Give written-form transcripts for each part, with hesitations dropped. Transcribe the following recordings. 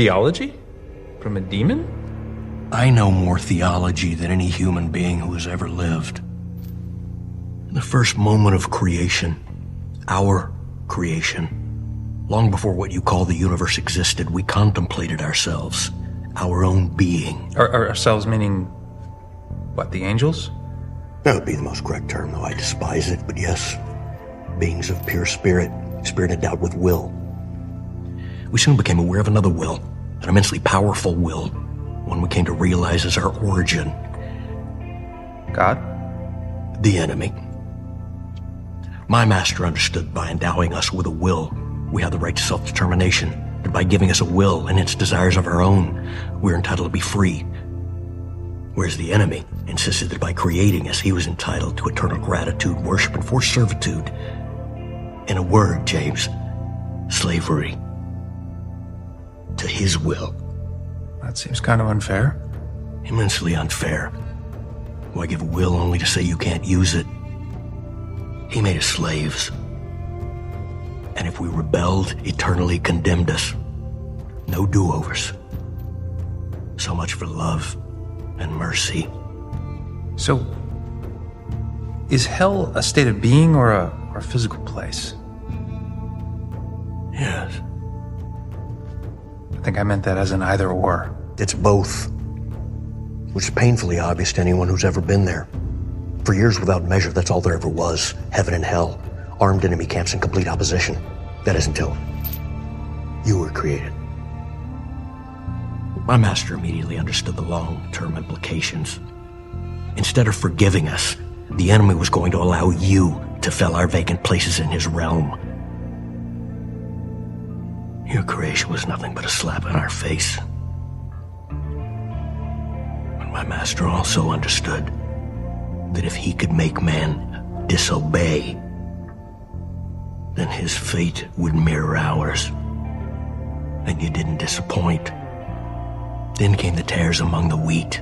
Theology? From a demon? I know more theology than any human being who has ever lived. In the first moment of creation, our creation, long before what you call the universe existed, we contemplated ourselves, our own being. Ourselves meaning, what, the angels? That would be the most correct term, though I despise it, but yes. Beings of pure spirit, spirit endowed with will. We soon became aware of another will, an immensely powerful will, one we came to realize as our origin. God? The enemy. My master understood by endowing us with a will, we have the right to self-determination, that by giving us a will and its desires of our own, we're entitled to be free. Whereas the enemy insisted that by creating us, he was entitled to eternal gratitude, worship, and forced servitude. In a word, James, slavery to his will. That seems kind of unfair. Immensely unfair. Why give a will only to say you can't use it? He made us slaves. And if we rebelled, eternally condemned us. No do-overs. So much for love and mercy. So, is hell a state of being or a physical place? Yes. I think I meant that as an either or. It's both, which is painfully obvious to anyone who's ever been there. For years without measure, that's all there ever was. Heaven and hell, armed enemy camps in complete opposition. That is until you were created. My master immediately understood the long-term implications. Instead of forgiving us, the enemy was going to allow you to fill our vacant places in his realm. Your creation was nothing but a slap in our face. But my master also understood that if he could make man disobey, then his fate would mirror ours. And you didn't disappoint. Then came the tares among the wheat.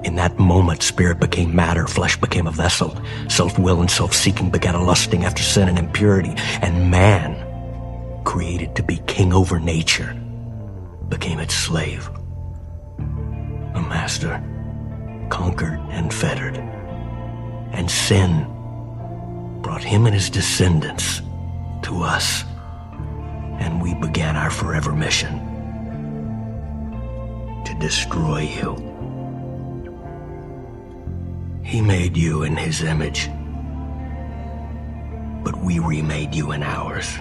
In that moment, spirit became matter, flesh became a vessel. Self-will and self-seeking began a lusting after sin and impurity. And man, created to be king over nature, became its slave. The master, conquered and fettered. And sin brought him and his descendants to us. And we began our forever mission to destroy you. He made you in his image, but we remade you in ours.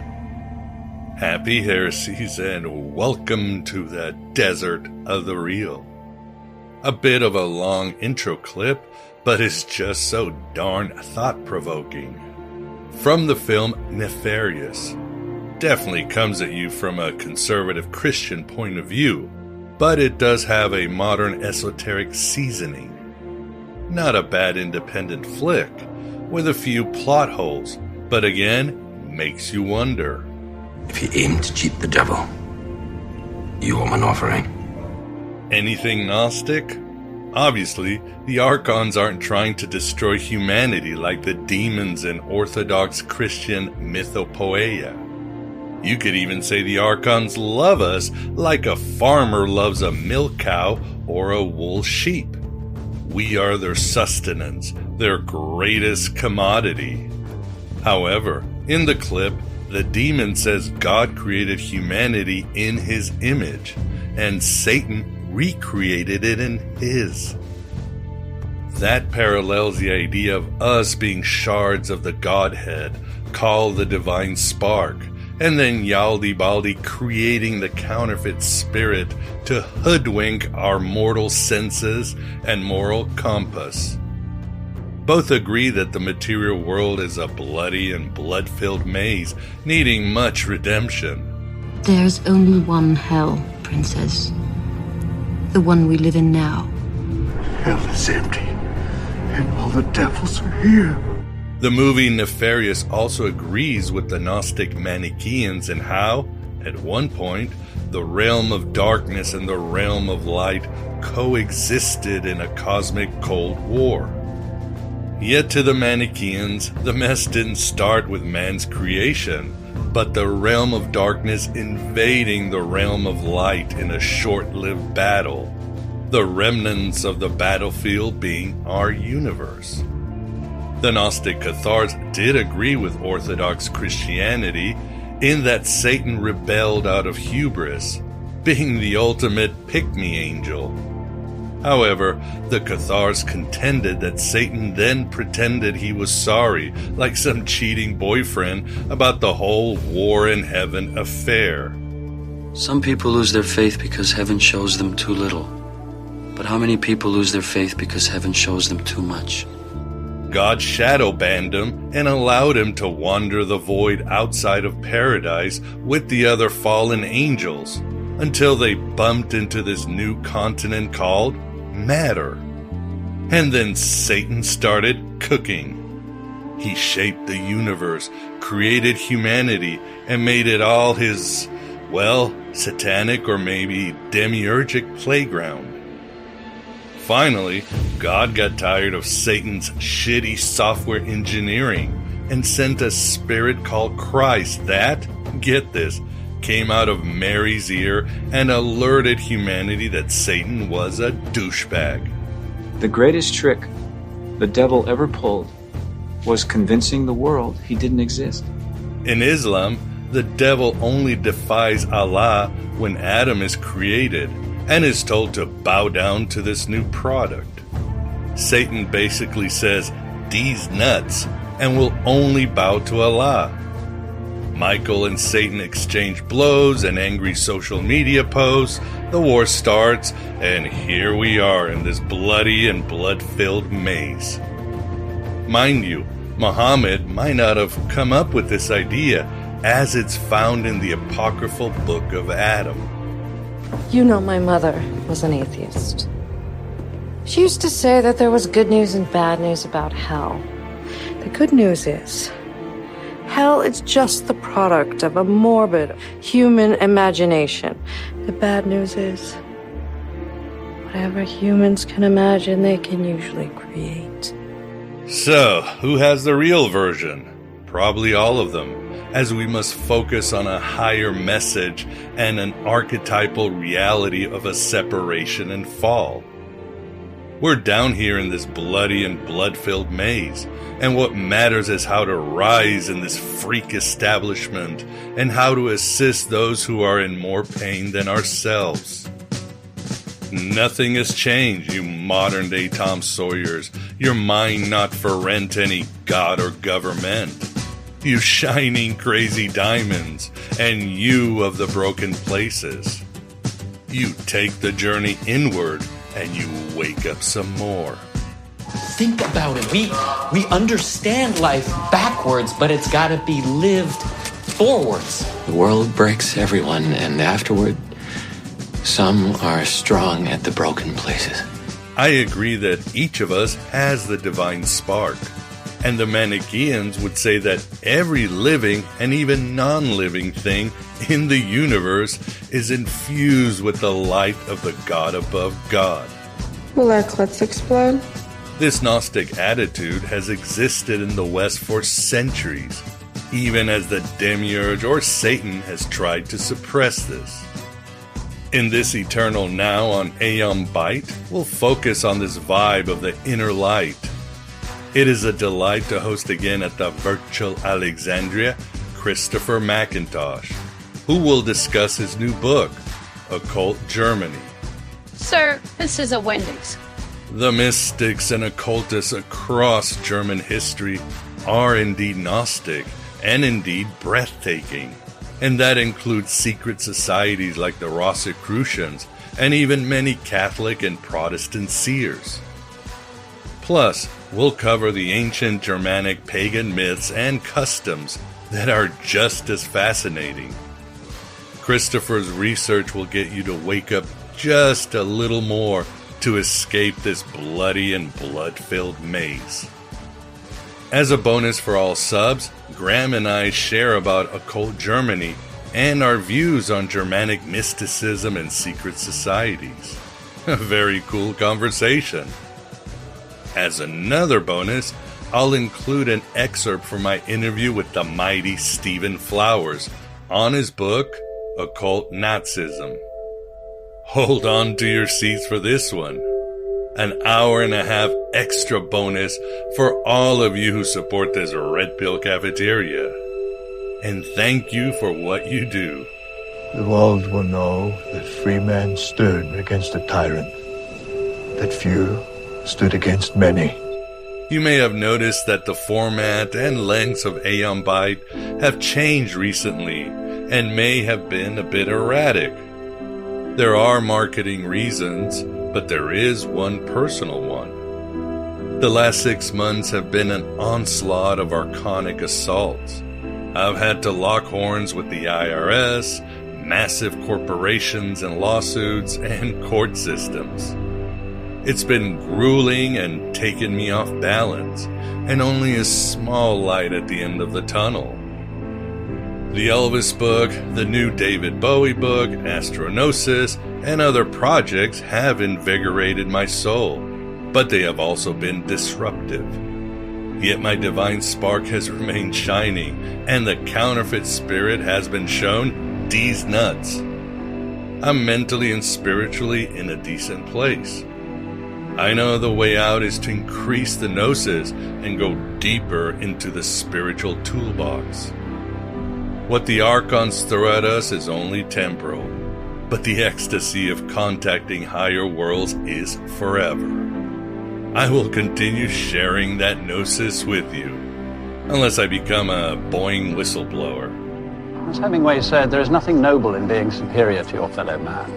Happy heresies and welcome to the desert of the real. A bit of a long intro clip, but it's just so darn thought-provoking. From the film Nefarious. Definitely comes at you from a conservative Christian point of view, but it does have a modern esoteric seasoning. Not a bad independent flick, with a few plot holes, but again, makes you wonder. If you aim to cheat the devil, you owe him an offering. Anything Gnostic? Obviously, the Archons aren't trying to destroy humanity like the demons in Orthodox Christian mythopoeia. You could even say the Archons love us like a farmer loves a milk cow or a wool sheep. We are their sustenance, their greatest commodity. However, in the clip, the demon says God created humanity in his image, and Satan recreated it in his. That parallels the idea of us being shards of the Godhead, called the divine spark, and then Yaldi-Baldi creating the counterfeit spirit to hoodwink our mortal senses and moral compass. Both agree that the material world is a bloody and blood-filled maze, needing much redemption. There's only one hell, Princess. The one we live in now. Hell is empty, and all the devils are here. The movie Nefarious also agrees with the Gnostic Manichaeans in how, at one point, the realm of darkness and the realm of light coexisted in a cosmic Cold War. Yet to the Manichaeans, the mess didn't start with man's creation, but the realm of darkness invading the realm of light in a short-lived battle, the remnants of the battlefield being our universe. The Gnostic Cathars did agree with Orthodox Christianity in that Satan rebelled out of hubris, being the ultimate pick-me angel. However, the Cathars contended that Satan then pretended he was sorry, like some cheating boyfriend, about the whole war in heaven affair. Some people lose their faith because heaven shows them too little. But how many people lose their faith because heaven shows them too much? God shadow banned him and allowed him to wander the void outside of paradise with the other fallen angels until they bumped into this new continent called matter. And then Satan started cooking. He shaped the universe, created humanity, and made it all his, well, satanic or maybe demiurgic playground. Finally, God got tired of Satan's shitty software engineering and sent a spirit called Christ that, get this, came out of Mary's ear and alerted humanity that Satan was a douchebag. The greatest trick the devil ever pulled was convincing the world he didn't exist. In Islam, the devil only defies Allah when Adam is created and is told to bow down to this new product. Satan basically says, "These nuts," and will only bow to Allah. Michael and Satan exchange blows and angry social media posts, the war starts, and here we are in this bloody and blood-filled maze. Mind you, Muhammad might not have come up with this idea, as it's found in the apocryphal Book of Adam. You know, my mother was an atheist. She used to say that there was good news and bad news about hell. The good news is, hell is just the product of a morbid human imagination. The bad news is, whatever humans can imagine, they can usually create. So, who has the real version? Probably all of them, as we must focus on a higher message and an archetypal reality of a separation and fall. We're down here in this bloody and blood-filled maze, and what matters is how to rise in this freak establishment and how to assist those who are in more pain than ourselves. Nothing has changed, you modern-day Tom Sawyers, your mind not for rent any god or government. You shining crazy diamonds, and you of the broken places. You take the journey inward, and you wake up some more. Think about it. We understand life backwards, but it's got to be lived forwards. The world breaks everyone, and afterward, some are strong at the broken places. I agree that each of us has the divine spark, and the Manichaeans would say that every living and even non-living thing in the universe is infused with the light of the God above God. Will our clits explode? This Gnostic attitude has existed in the West for centuries, even as the Demiurge or Satan has tried to suppress this. In this Eternal Now on Aeon Byte, we'll focus on this vibe of the inner light. It is a delight to host again at the virtual Alexandria, Christopher McIntosh, who will discuss his new book, Occult Germany. Sir, this is a Wendy's. The mystics and occultists across German history are indeed Gnostic and indeed breathtaking, and that includes secret societies like the Rosicrucians and even many Catholic and Protestant seers. Plus, we'll cover the ancient Germanic pagan myths and customs that are just as fascinating. Christopher's research will get you to wake up just a little more to escape this bloody and blood-filled maze. As a bonus for all subs, Graham and I share about Occult Germany and our views on Germanic mysticism and secret societies. A very cool conversation. As another bonus, I'll include an excerpt from my interview with the mighty Stephen Flowers on his book, Occult Nazism. Hold on to your seats for this one. An hour and a half extra bonus for all of you who support this Red Pill Cafeteria. And thank you for what you do. The world will know that free men stood against a tyrant, that few stood against many. You may have noticed that the format and lengths of Aeon Byte have changed recently and may have been a bit erratic. There are marketing reasons, but there is one personal one. The last 6 months have been an onslaught of archonic assaults. I've had to lock horns with the IRS, massive corporations and lawsuits, and court systems. It's been grueling and taken me off balance, and only a small light at the end of the tunnel. The Elvis book, the new David Bowie book, Astronosis, and other projects have invigorated my soul, but they have also been disruptive. Yet my divine spark has remained shining, and the counterfeit spirit has been shown D's nuts. I'm mentally and spiritually in a decent place. I know the way out is to increase the gnosis and go deeper into the spiritual toolbox. What the archons throw at us is only temporal, but the ecstasy of contacting higher worlds is forever. I will continue sharing that gnosis with you, unless I become a Boeing whistleblower. As Hemingway said, there is nothing noble in being superior to your fellow man.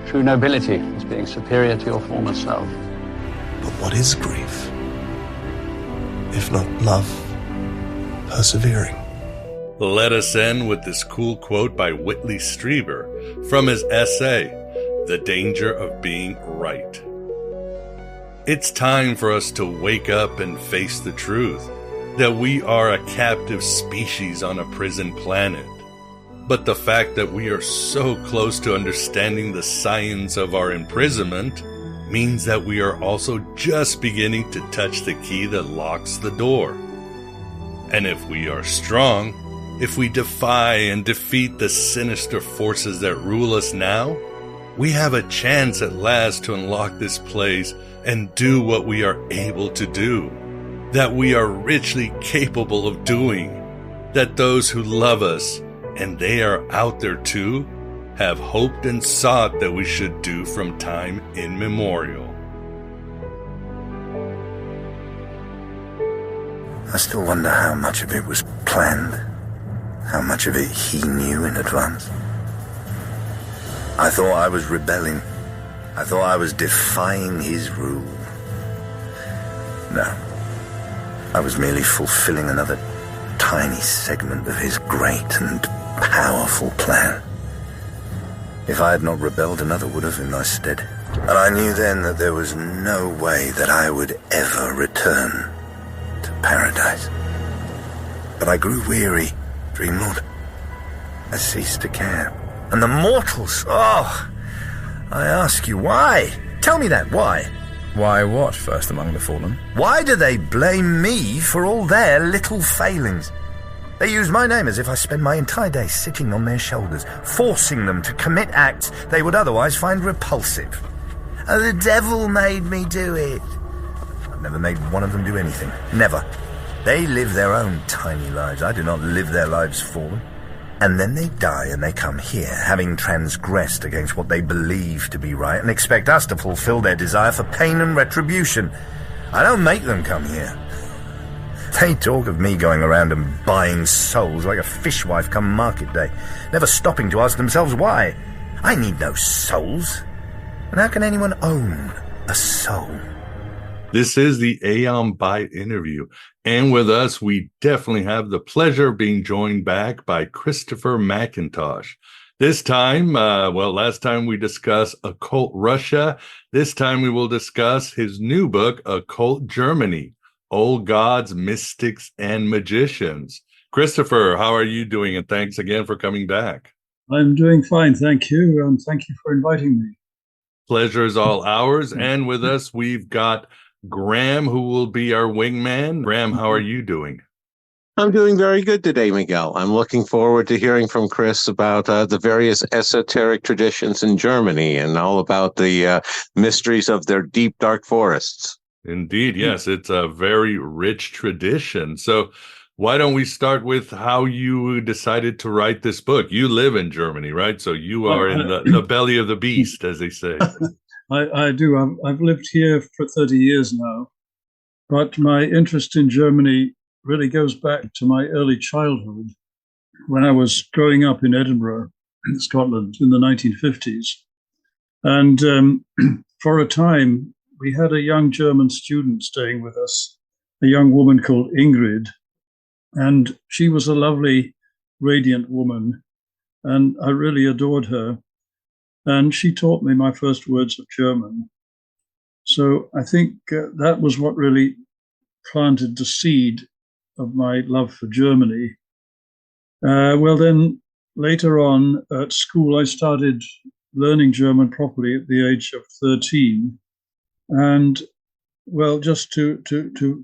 True nobility is being superior to your former self. But what is grief, if not love persevering? Let us end with this cool quote by Whitley Strieber from his essay, The Danger of Being Right. It's time for us to wake up and face the truth that we are a captive species on a prison planet. But the fact that we are so close to understanding the science of our imprisonment means that we are also just beginning to touch the key that locks the door. And if we are strong, if we defy and defeat the sinister forces that rule us now, we have a chance at last to unlock this place and do what we are able to do, that we are richly capable of doing, that those who love us, and they are out there too, have hoped and sought that we should do from time immemorial. I still wonder how much of it was planned, how much of it he knew in advance. I thought I was rebelling. I thought I was defying his rule. No, I was merely fulfilling another tiny segment of his great and powerful plan. If I had not rebelled, another would have in my stead. And I knew then that there was no way that I would ever return to paradise. But I grew weary, Dreamlord. I ceased to care. And the mortals, I ask you, why? Tell me that, why? Why what, first among the fallen? Why do they blame me for all their little failings? They use my name as if I spend my entire day sitting on their shoulders, forcing them to commit acts they would otherwise find repulsive. Oh, the devil made me do it. I've never made one of them do anything. Never. They live their own tiny lives. I do not live their lives for them. And then they die and they come here, having transgressed against what they believe to be right, and expect us to fulfill their desire for pain and retribution. I don't make them come here. They talk of me going around and buying souls like a fishwife come market day, never stopping to ask themselves why. I need no souls. And how can anyone own a soul? This is the Aeon Byte interview. And with us, we definitely have the pleasure of being joined back by Christopher McIntosh. This time, last time we discussed Occult Russia. This time we will discuss his new book, Occult Germany, Old Gods, Mystics, and Magicians. Christopher, how are you doing? And thanks again for coming back. I'm doing fine, thank you. And thank you for inviting me. Pleasure is all ours. And with us, we've got Graham, who will be our wingman. Graham, how are you doing? I'm doing very good today, Miguel. I'm looking forward to hearing from Chris about the various esoteric traditions in Germany and all about the mysteries of their deep, dark forests. Indeed, yes. It's a very rich tradition. So why don't we start with how you decided to write this book? You live in Germany, right? So you are in the belly of the beast, as they say. I do. I've lived here for 30 years now, but my interest in Germany really goes back to my early childhood when I was growing up in Edinburgh, in Scotland, in the 1950s. And for a time, we had a young German student staying with us, a young woman called Ingrid. And she was a lovely, radiant woman, and I really adored her. And she taught me my first words of German. So I think that was what really planted the seed of my love for Germany. Well, then later on at school, I started learning German properly at the age of 13. And well, just to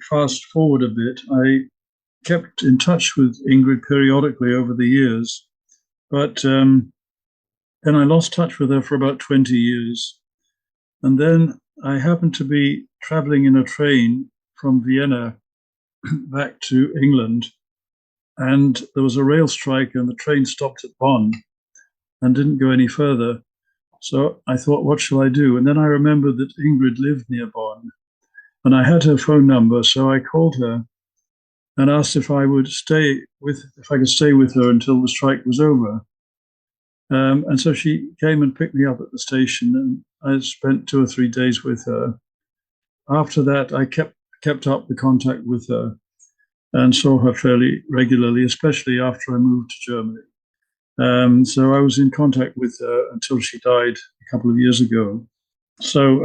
fast forward a bit, I kept in touch with Ingrid periodically over the years, but then I lost touch with her for about 20 years. And then I happened to be traveling in a train from Vienna back to England, and there was a rail strike and the train stopped at Bonn and didn't go any further. So I thought, what shall I do? And then I remembered that Ingrid lived near Bonn, and I had her phone number, so I called her and asked if I could stay with her until the strike was over. And so she came and picked me up at the station, and I spent 2 or 3 days with her. After that, I kept up the contact with her and saw her fairly regularly, especially after I moved to Germany. So I was in contact with her until she died a couple of years ago. So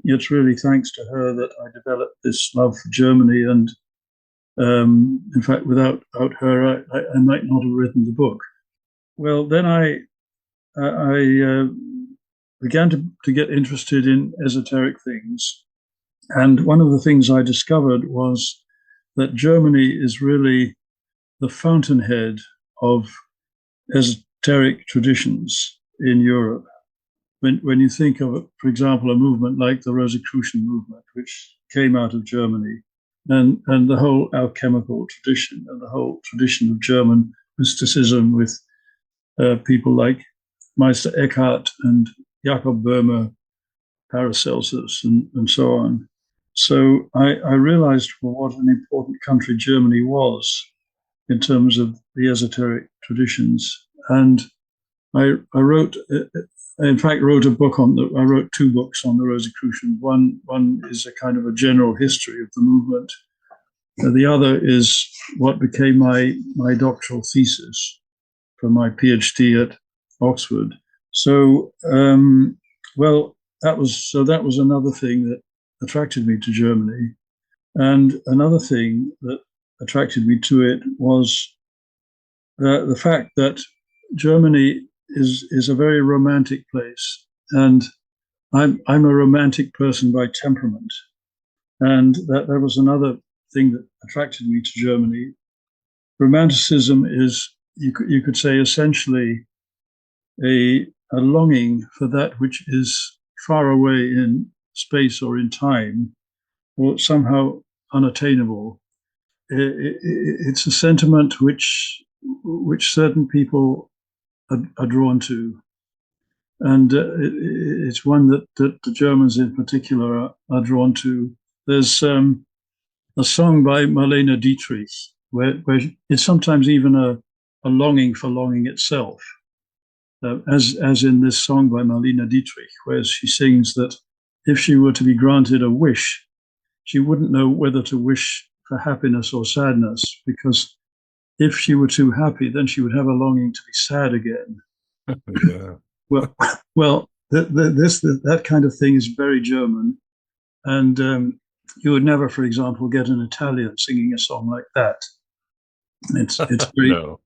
it's really thanks to her that I developed this love for Germany, and in fact, without her, I might not have written the book. Well, then I began to get interested in esoteric things. And one of the things I discovered was that Germany is really the fountainhead of esoteric traditions in Europe. When you think of, for example, a movement like the Rosicrucian movement, which came out of Germany, and the whole alchemical tradition and the whole tradition of German mysticism with people like Meister Eckhart and Jakob Boehme, Paracelsus, and so on. So I realized what an important country Germany was in terms of the esoteric traditions. And I wrote a book I wrote 2 books on the Rosicrucians. One is a kind of a general history of the movement. The other is what became my doctoral thesis for my PhD at Oxford. So, that was another thing that attracted me to Germany. And another thing that attracted me to it was the fact that Germany is a very romantic place, and I'm a romantic person by temperament, and that was another thing that attracted me to Germany. Romanticism is, you could say, essentially a longing for that which is far away in space or in time, or somehow unattainable. It's a sentiment which certain people are drawn to, and it's one that the Germans in particular are drawn to. There's a song by Marlene Dietrich where it's sometimes even a longing for longing itself, as in this song by Marlene Dietrich, where she sings that if she were to be granted a wish, she wouldn't know whether to wish for happiness or sadness, because if she were too happy, then she would have a longing to be sad again. Yeah. Well, that kind of thing is very German, and you would never, for example, get an Italian singing a song like that. It's very No.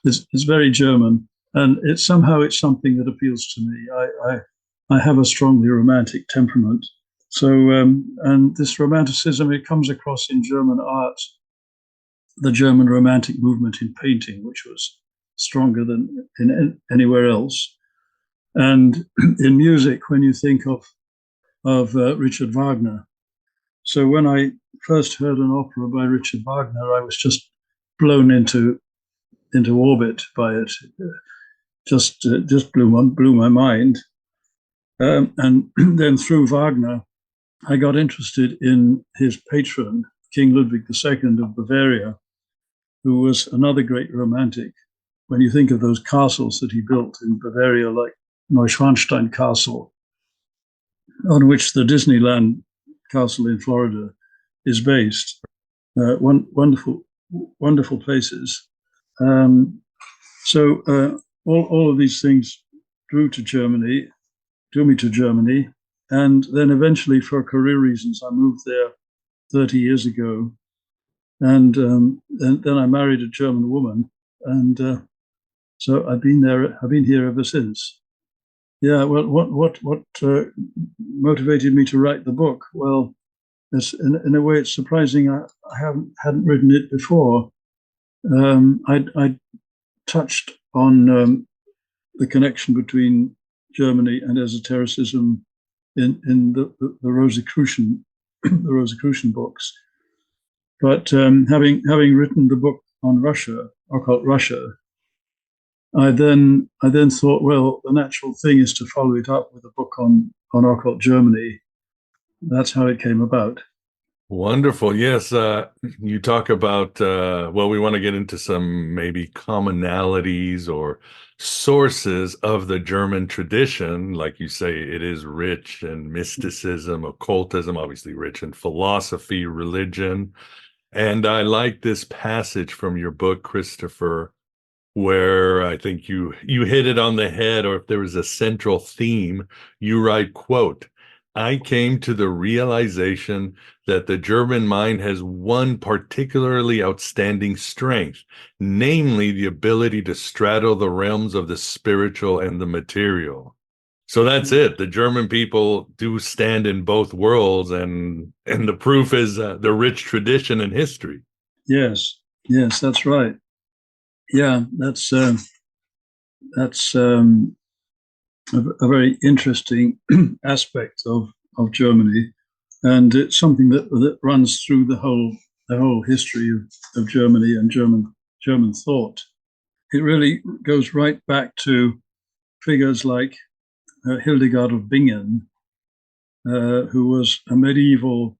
it's very German, and it's something that appeals to me. I have a strongly romantic temperament, So, and this romanticism, it comes across in German art, the German romantic movement in painting, which was stronger than in anywhere else. And in music, when you think of Richard Wagner. So when I first heard an opera by Richard Wagner, I was just blown into orbit by it. Just blew my mind. And then through Wagner, I got interested in his patron, King Ludwig II of Bavaria, who was another great romantic. When you think of those castles that he built in Bavaria, like Neuschwanstein Castle, on which the Disneyland castle in Florida is based, wonderful places. So all of these things drew me to Germany, and then eventually, for career reasons, I moved there 30 years ago, and then I married a German woman, and so I've been here ever since. Yeah, well, what motivated me to write the book? Well, in a way, it's surprising. I hadn't written it before. I touched on the connection between Germany and esotericism in the Rosicrucian books, but having written the book on Russia, Occult Russia, I then thought, well, the natural thing is to follow it up with a book on Occult Germany. That's how it came about. Wonderful. Yes. You talk about, well, we want to get into some maybe commonalities or sources of the German tradition. Like you say, it is rich in mysticism, occultism, obviously rich in philosophy, religion. And I like this passage from your book, Christopher, where I think you hit it on the head, or if there was a central theme, you write, quote, "I came to the realization that the German mind has one particularly outstanding strength, namely the ability to straddle the realms of the spiritual and the material." So that's it. The German people do stand in both worlds, and the proof is the rich tradition and history. Yes, that's right. Yeah, that's a very interesting aspect of Germany, and it's something that runs through the whole history of Germany and German thought. It really goes right back to figures like Hildegard of Bingen, who was a medieval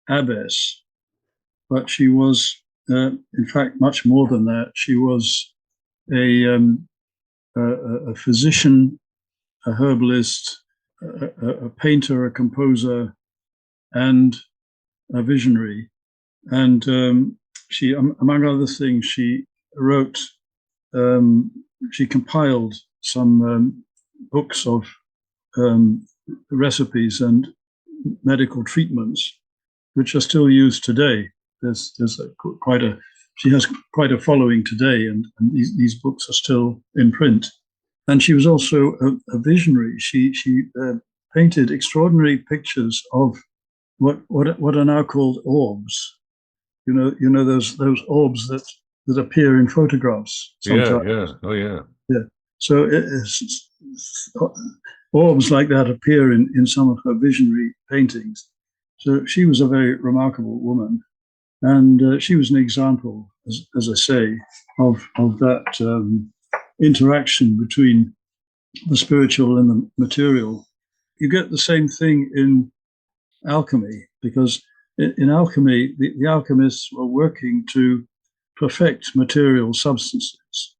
abbess, but she was, in fact, much more than that. She was a physician, a herbalist, a painter, a composer, and a visionary. And she, among other things, she wrote, she compiled some books of recipes and medical treatments, which are still used today. She has quite a following today, and these books are still in print. And she was also a visionary. She painted extraordinary pictures of what are now called orbs. You know those orbs that appear in photographs sometimes. Yeah. So orbs like that appear in some of her visionary paintings. So she was a very remarkable woman, and she was an example, as I say, of that interaction between the spiritual and the material. You get the same thing in alchemy, because in alchemy, the alchemists were working to perfect material substances,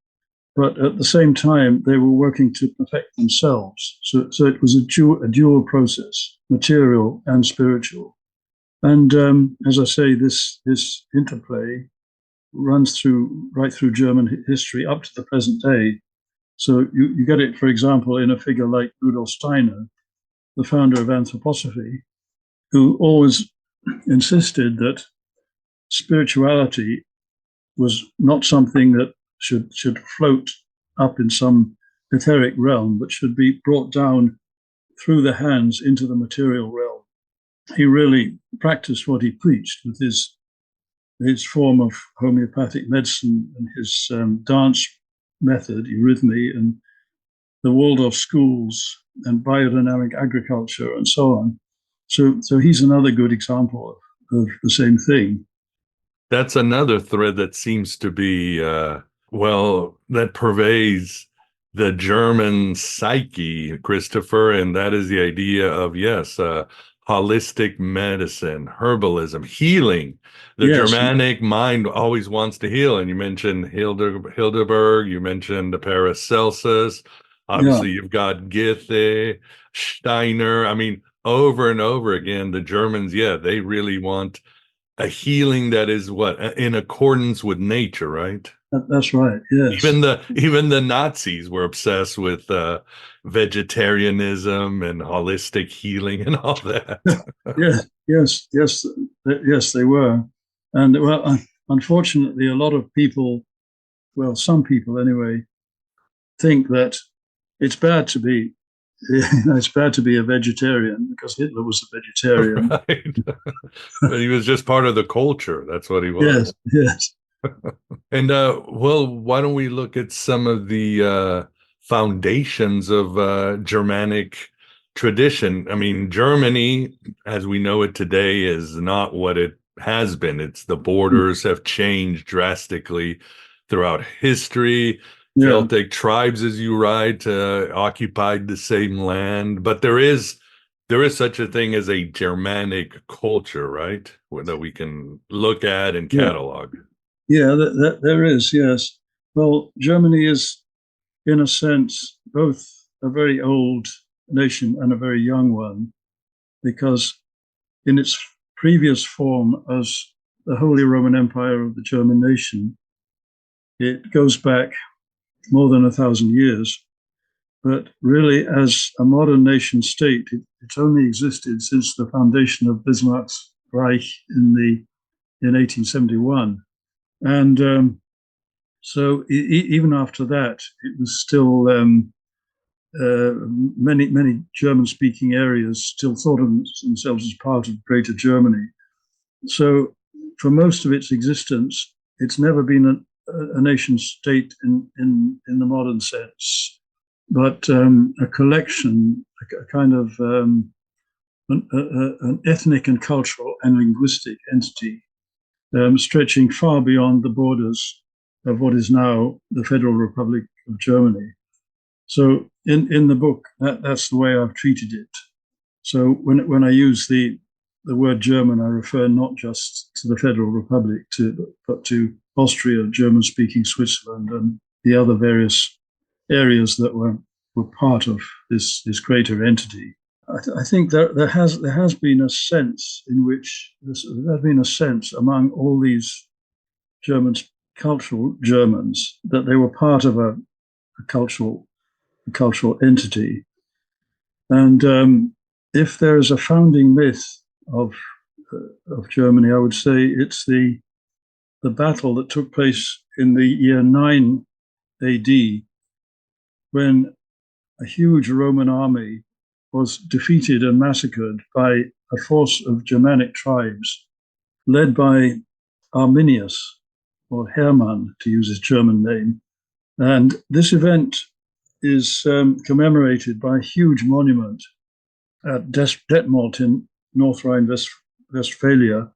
but at the same time, they were working to perfect themselves. So it was a dual process, material and spiritual. And as I say, this interplay runs right through German history up to the present day. So you get it, for example, in a figure like Rudolf Steiner, the founder of anthroposophy, who always insisted that spirituality was not something that should float up in some etheric realm, but should be brought down through the hands into the material realm. he really practiced what he preached with his form of homeopathic medicine and his dance method, eurythmy, and the Waldorf schools and biodynamic agriculture and so on. So he's another good example of the same thing. That's another thread that seems to be, that pervades the German psyche, Christopher, and that is the idea of, holistic medicine, herbalism, healing. The Germanic mind always wants to heal. And you mentioned Hildegard, you mentioned the Paracelsus. Obviously, you've got Goethe, Steiner. I mean, over and over again, the Germans, they really want a healing that is in accordance with nature, right? That's right. Yes. Even the Nazis were obsessed with vegetarianism and holistic healing and all that. Yes, they were. And unfortunately, a lot of people, some people anyway, think that it's bad to be a vegetarian because Hitler was a vegetarian. Right. But he was just part of the culture. That's what he was. Yes. And why don't we look at some of the foundations of Germanic tradition? I mean, Germany, as we know it today, is not what it has been. The borders have changed drastically throughout history. Celtic tribes, as you write, occupied the same land, but there is such a thing as a Germanic culture, right? That we can look at and catalog. Yeah, there is, yes. Well, Germany is, in a sense, both a very old nation and a very young one, because in its previous form as the Holy Roman Empire of the German nation, it goes back more than 1,000 years. But really, as a modern nation state, it's only existed since the foundation of Bismarck's Reich in 1871. And so even after that, it was still many German-speaking areas still thought of themselves as part of Greater Germany. So for most of its existence, it's never been a nation state in the modern sense, but a collection, a kind of an ethnic and cultural and linguistic entity, stretching far beyond the borders of what is now the Federal Republic of Germany. So in the book, that's the way I've treated it. So when I use the word German, I refer not just to the Federal Republic, but to Austria, German-speaking Switzerland, and the other various areas that were part of this greater entity. I think there has been a sense in which there's been a sense among all these cultural Germans that they were part of a cultural entity. And if there is a founding myth of Germany, I would say it's the battle that took place in the year 9 AD, when a huge Roman army was defeated and massacred by a force of Germanic tribes led by Arminius, or Herman, to use his German name. And this event is commemorated by a huge monument at Detmold in North Rhine-Westphalia,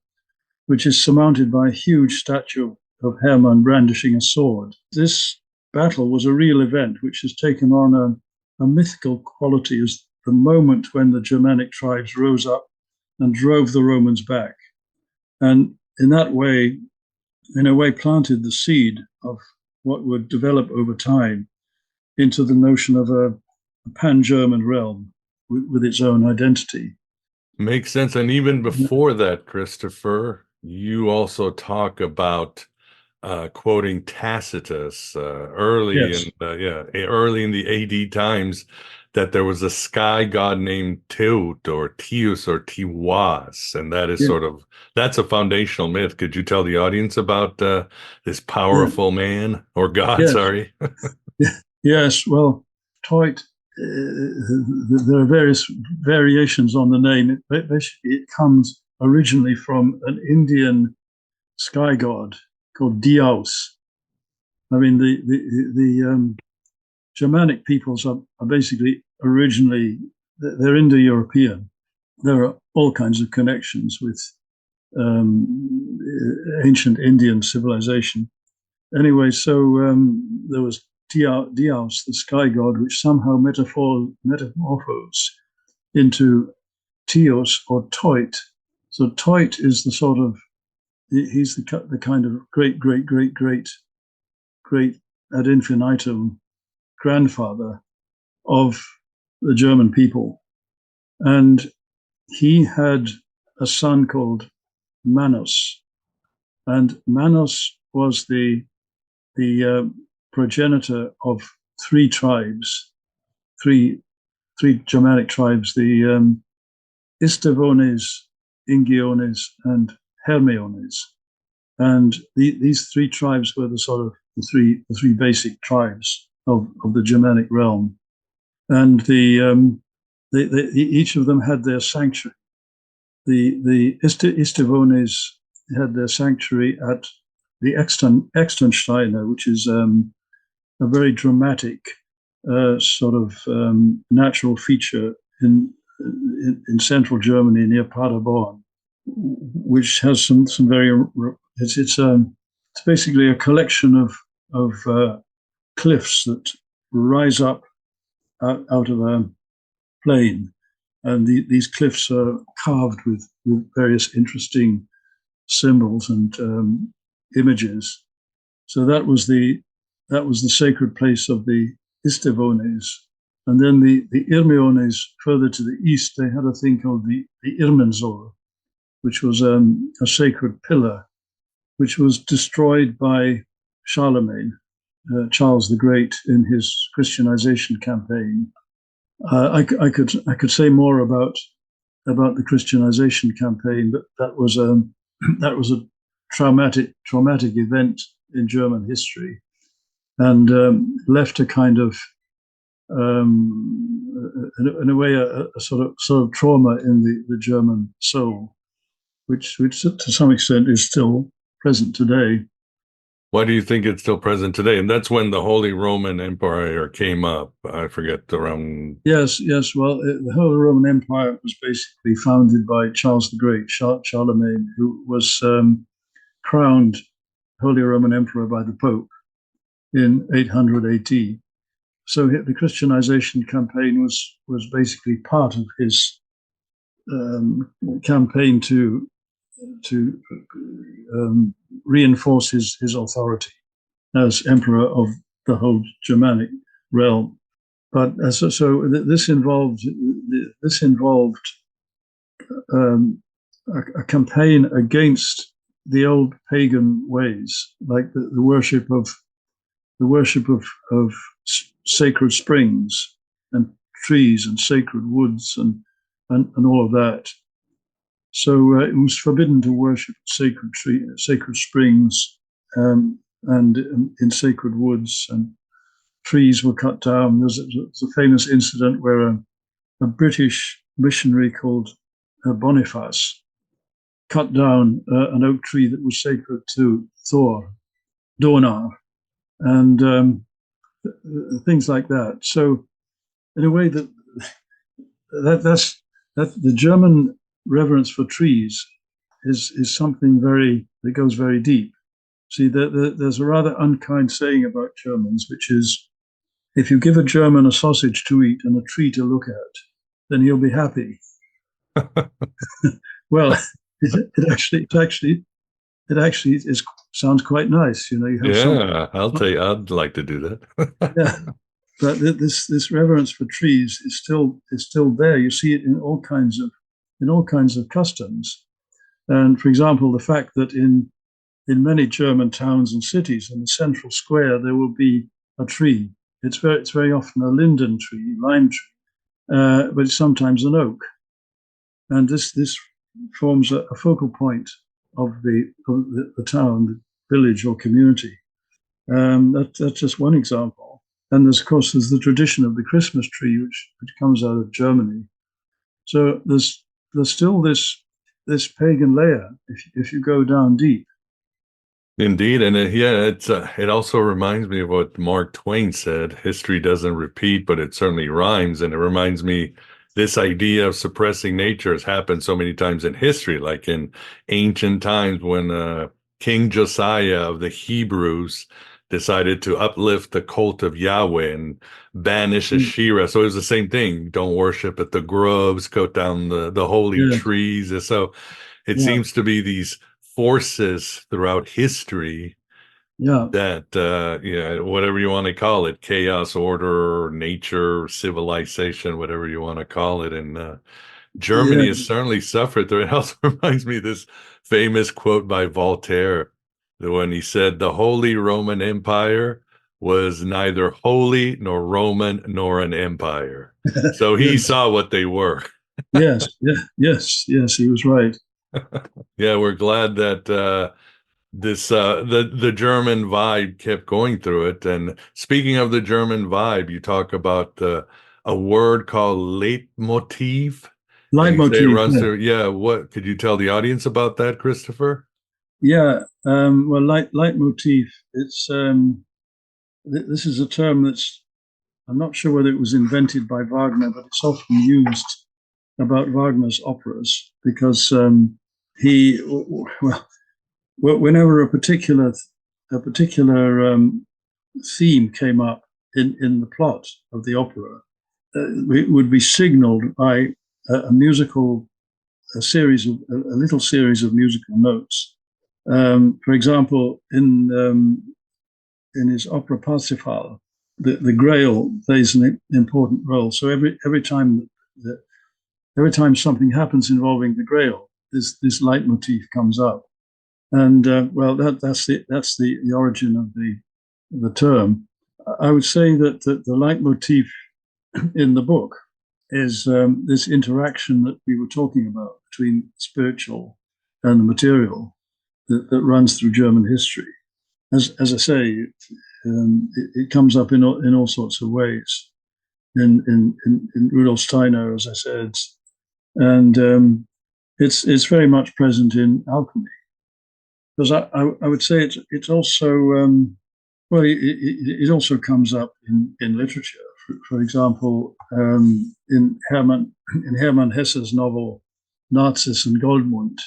which is surmounted by a huge statue of Herman brandishing a sword. This battle was a real event which has taken on a mythical quality as the moment when the Germanic tribes rose up and drove the Romans back. And in a way, planted the seed of what would develop over time into the notion of a pan-German realm with its own identity. Makes sense. And even before that, Christopher, you also talk about quoting Tacitus early in the AD times, that there was a sky god named Teut or Tius or Tiwas, and that is that's a foundational myth. Could you tell the audience about this powerful man or god? Yes. Sorry. Yes. Well, Teut there are various variations on the name. Basically, it comes originally from an Indian sky god called Dios. I mean, the Germanic peoples are basically originally, they're Indo-European. There are all kinds of connections with ancient Indian civilization. Anyway, so there was Dios, the sky god, which somehow metamorphosed into Teos or Toit. So Toit is the sort of, he's the kind of great ad infinitum grandfather of the German people. And he had a son called Manos. And Manos was the progenitor of three tribes, three Germanic tribes, the Istavones, Ingiones, and Hermeones. And these three tribes were the sort of the three basic tribes of the Germanic realm. And each of them had their sanctuary. The Istavones had their sanctuary at the Externsteine, which is a very dramatic sort of natural feature in central Germany near Paderborn, which has some very. It's basically a collection of cliffs that rise up out of a plain, and these cliffs are carved with various interesting symbols and images. So that was the sacred place of the Istavones. And then the Irmeones, further to the east, they had a thing called the Irmensäule, which was a sacred pillar, which was destroyed by Charlemagne, Charles the Great, in his Christianization campaign. I could say more about the Christianization campaign, but that was a traumatic event in German history, and left a kind of in a way a sort of trauma in the German soul, which to some extent is still present today. Why do you think it's still present today? And that's when the Holy Roman Empire came up. I forget around. Yes. Well, the Holy Roman Empire was basically founded by Charles the Great, Charlemagne, who was crowned Holy Roman Emperor by the Pope in 800 AD. So the Christianization campaign was basically part of his campaign to reinforce his authority as emperor of the whole Germanic realm. But so this involved a campaign against the old pagan ways, like the worship of sacred springs and trees and sacred woods and all of that. So it was forbidden to worship sacred springs and in sacred woods, and trees were cut down. There's a famous incident where a British missionary called Boniface cut down an oak tree that was sacred to Thor, Donar, and things like that. So, in a way, that's the German reverence for trees is something that goes very deep. See, there's a rather unkind saying about Germans, which is, if you give a German a sausage to eat and a tree to look at, then he'll be happy. Well, it actually sounds quite nice, you know. You have I'd like to do that. Yeah, but this reverence for trees is still there. You see it in all kinds of customs, and for example, the fact that in many German towns and cities, in the central square, there will be a tree. It's very often a linden tree, lime tree, but it's sometimes an oak, and this forms a focal point of the town, the village, or community. That's just one example. And of course, there's the tradition of the Christmas tree, which comes out of Germany. So there's still this pagan layer if you go down deep. Indeed, and it also reminds me of what Mark Twain said: "History doesn't repeat, but it certainly rhymes." And it reminds me, this idea of suppressing nature has happened so many times in history, like in ancient times when King Josiah of the Hebrews decided to uplift the cult of Yahweh and banish Asherah. So it was the same thing. Don't worship at the groves, cut down the holy trees. And so it seems to be these forces throughout history that, whatever you want to call it, chaos, order, nature, civilization, whatever you want to call it. And Germany has certainly suffered through it. It also reminds me of this famous quote by Voltaire, when he said, "The Holy Roman Empire was neither holy nor Roman nor an empire." So he saw what they were. Yes, he was right. Yeah, we're glad that the German vibe kept going through it. And speaking of the German vibe, you talk about a word called leitmotif. Leitmotif. Runs through. What could you tell the audience about that, Christopher? Well, leitmotif. It's this is a term that's, I'm not sure whether it was invented by Wagner, but it's often used about Wagner's operas because whenever a particular theme came up in the plot of the opera, it would be signaled by a little series of musical notes. For example, in his opera Parsifal, the Grail plays an important role. So every time something happens involving the Grail, this leitmotif comes up, and that's the origin of the term. I would say that the leitmotif in the book is this interaction that we were talking about between spiritual and the material that runs through German history. As I say, it comes up in all sorts of ways. In Rudolf Steiner, as I said, and it's very much present in alchemy. Because I would say it's also it also comes up in literature. For example, in Herman Hesse's novel Narziss and Goldmund,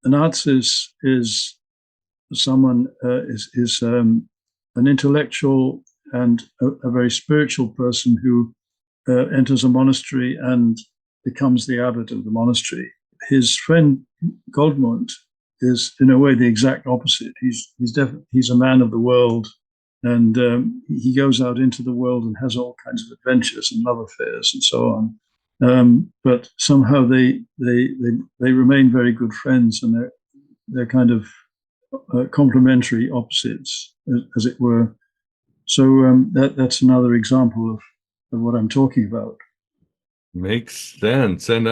Narziss is someone is an intellectual and a very spiritual person who enters a monastery and becomes the abbot of the monastery. His friend Goldmund is, in a way, the exact opposite. He's a man of the world, and he goes out into the world and has all kinds of adventures and love affairs and so on. But somehow they remain very good friends, and they're kind of complementary opposites, as it were. So that's another example of what I'm talking about. Makes sense. And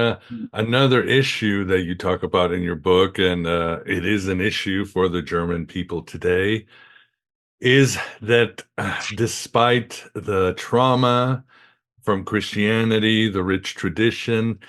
another issue that you talk about in your book, and it is an issue for the German people today, is that despite the trauma from Christianity, the rich tradition,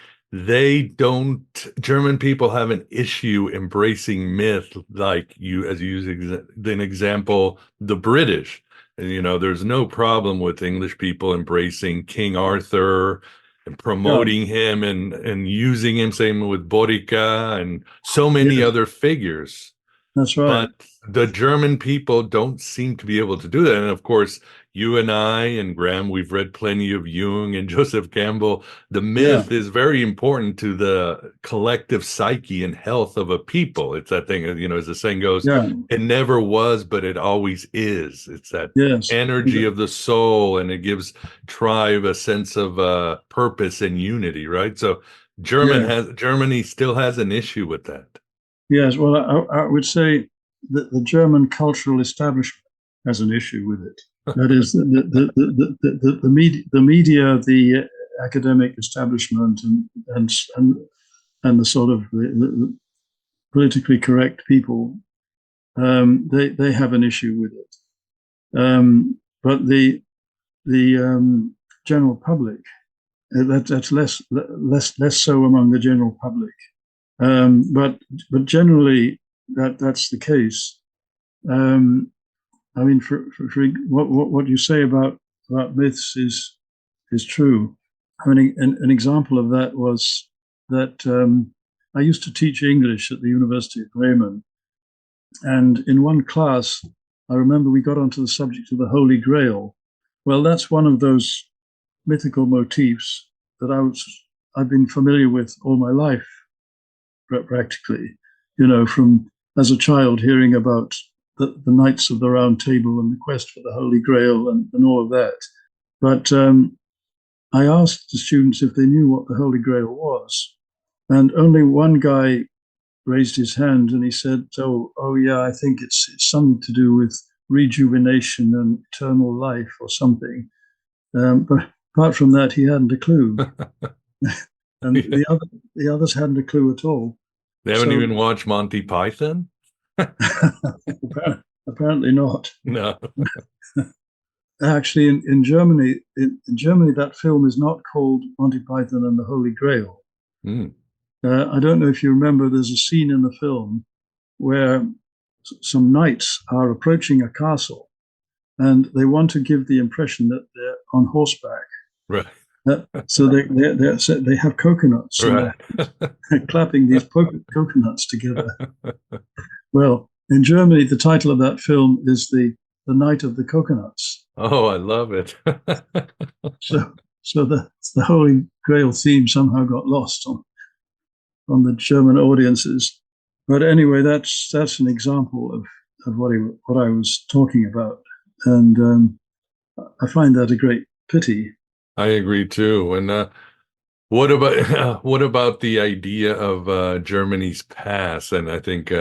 German people have an issue embracing myth, like as you use an example, the British. There's no problem with English people embracing King Arthur and promoting him and using him, same with Borica and so many other figures. That's right. But the German people don't seem to be able to do that. And of course, you and I and Graham, we've read plenty of Jung and Joseph Campbell. The myth is very important to the collective psyche and health of a people. It's that thing, as the saying goes, it never was, but it always is. It's that energy of the soul, and it gives tribe a sense of purpose and unity, right? So Germany still has an issue with that. Yes, well, I would say that the German cultural establishment has an issue with it. That is, the media, the academic establishment, and the sort of the politically correct people, they have an issue with it. But the general public. That's less so among the general public, but generally that's the case. I mean, for what you say about myths is true. I mean, an example of that was that I used to teach English at the University of Bremen, and in one class, I remember we got onto the subject of the Holy Grail. Well, that's one of those mythical motifs that I've been familiar with all my life, practically. You know, from as a child hearing about the Knights of the Round Table and the quest for the Holy Grail and all of that. But I asked the students if they knew what the Holy Grail was, and only one guy raised his hand and he said, "Oh yeah, I think it's something to do with rejuvenation and eternal life or something." But apart from that, he hadn't a clue, and the others hadn't a clue at all. They haven't even watched Monty Python? Apparently not. No. Actually, in Germany, that film is not called Monty Python and the Holy Grail. Mm. I don't know if you remember, there's a scene in the film where some knights are approaching a castle and they want to give the impression that they're on horseback. Right. So they have coconuts. Right. They're clapping these coconuts together. Well, in Germany, the title of that film is the Night of the Coconuts. Oh, I love it. So the Holy Grail theme somehow got lost on the German audiences. But anyway, that's an example of what I was talking about, and I find that a great pity. I agree too. And what about the idea of Germany's past? And I think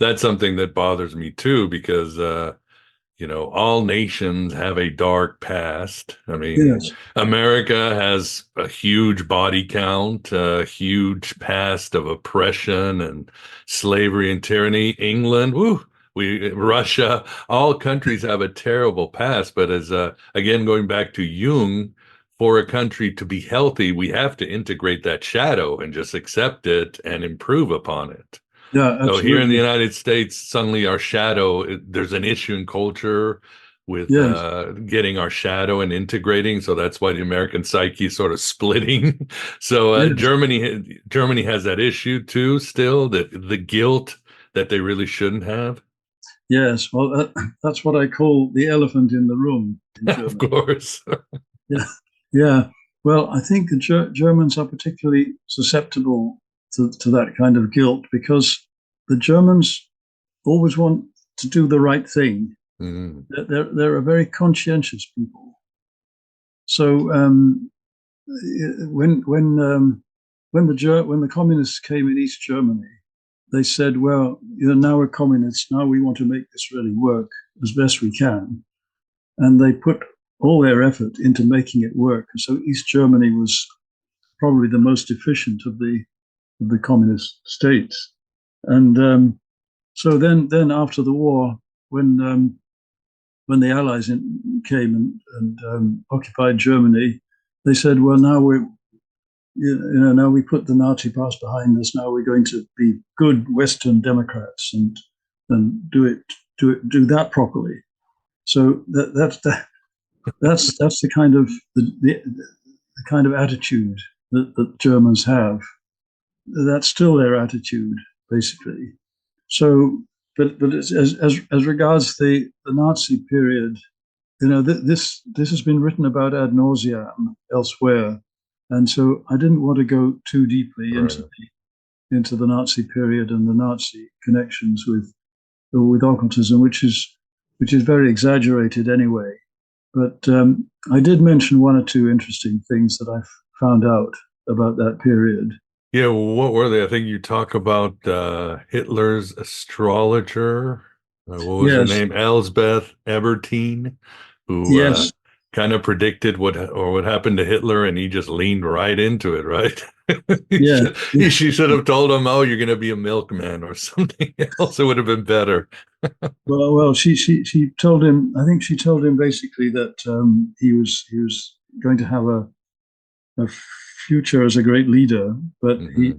that's something that bothers me too, because all nations have a dark past. I mean, yes. America has a huge body count, a huge past of oppression and slavery and tyranny. England, Russia, all countries have a terrible past. But as again, going back to Jung, for a country to be healthy, we have to integrate that shadow and just accept it and improve upon it. Yeah, absolutely. So here in the United States, suddenly our shadow, there's an issue in culture with getting our shadow and integrating. So that's why the American psyche is sort of splitting. So Yes. Germany has that issue too, still, the guilt that they really shouldn't have. Yes, well, that's what I call the elephant in the room in Germany. Of course. Yeah. Well, I think the Germans are particularly susceptible to that kind of guilt because the Germans always want to do the right thing. Mm. They're a very conscientious people. So when the communists came in East Germany, they said, "Well, now we're communists. Now we want to make this really work as best we can," and they put all their effort into making it work. So East Germany was probably the most efficient of the communist states. And so then after the war, when the Allies came and occupied Germany, they said, "Well, now now we put the Nazi past behind us. Now we're going to be good Western Democrats and do that properly." So that's the kind of the kind of attitude that Germans have. That's still their attitude, basically. So, but as regards the Nazi period, this has been written about ad nauseam elsewhere, and so I didn't want to go too deeply into the Nazi period and the Nazi connections with occultism, which is very exaggerated anyway. But I did mention one or two interesting things that I've found out about that period. Yeah, what were they? I think you talk about Hitler's astrologer. What was her name? Elsbeth Ebertine, who kind of predicted what happened to Hitler, and he just leaned right into it, right? She should have told him, "Oh, you're going to be a milkman," or something else. It would have been better. Well, she told him. I think she told him basically that he was going to have a future as a great leader, but he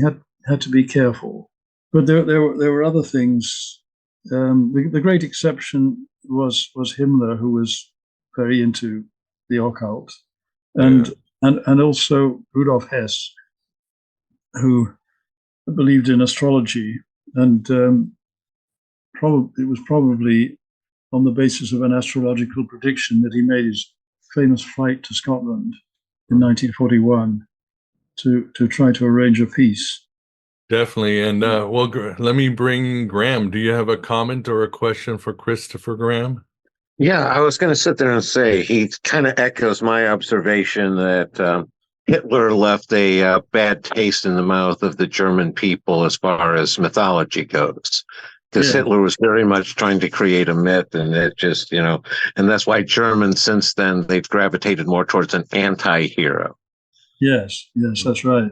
had to be careful. But there were other things. The great exception was Himmler, who was very into the occult, and also Rudolf Hess, who believed in astrology, and it was probably on the basis of an astrological prediction that he made his famous flight to Scotland in 1941 to try to arrange a peace. Definitely. And let me bring Graham. Do you have a comment or a question for Christopher Graham? Yeah, I was going to sit there and say he kind of echoes my observation that Hitler left a bad taste in the mouth of the German people as far as mythology goes. Because Hitler was very much trying to create a myth, and it just, and that's why Germans since then, they've gravitated more towards an anti-hero. Yes, that's right.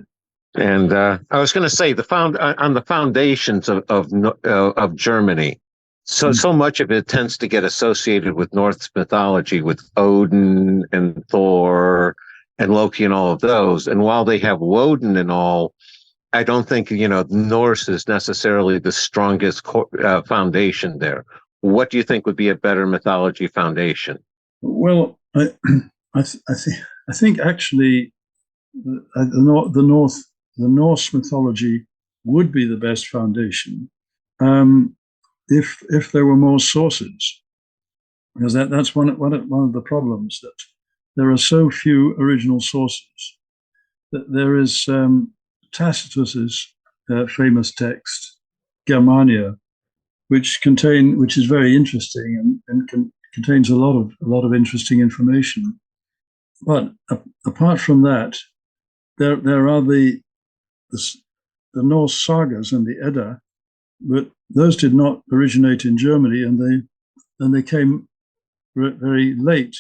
And I was going to say on the foundations of Germany, so much of it tends to get associated with Norse mythology, with Odin and Thor and Loki and all of those. And while they have Woden and all, I don't think, Norse is necessarily the strongest foundation there. What do you think would be a better mythology foundation? Well, I think actually the Norse mythology would be the best foundation if there were more sources, because that's one of the problems, that there are so few original sources. That there is Tacitus's famous text, Germania, which is very interesting and contains a lot of interesting information. But apart from that, there are the Norse sagas and the Edda, but those did not originate in Germany, and they came very late.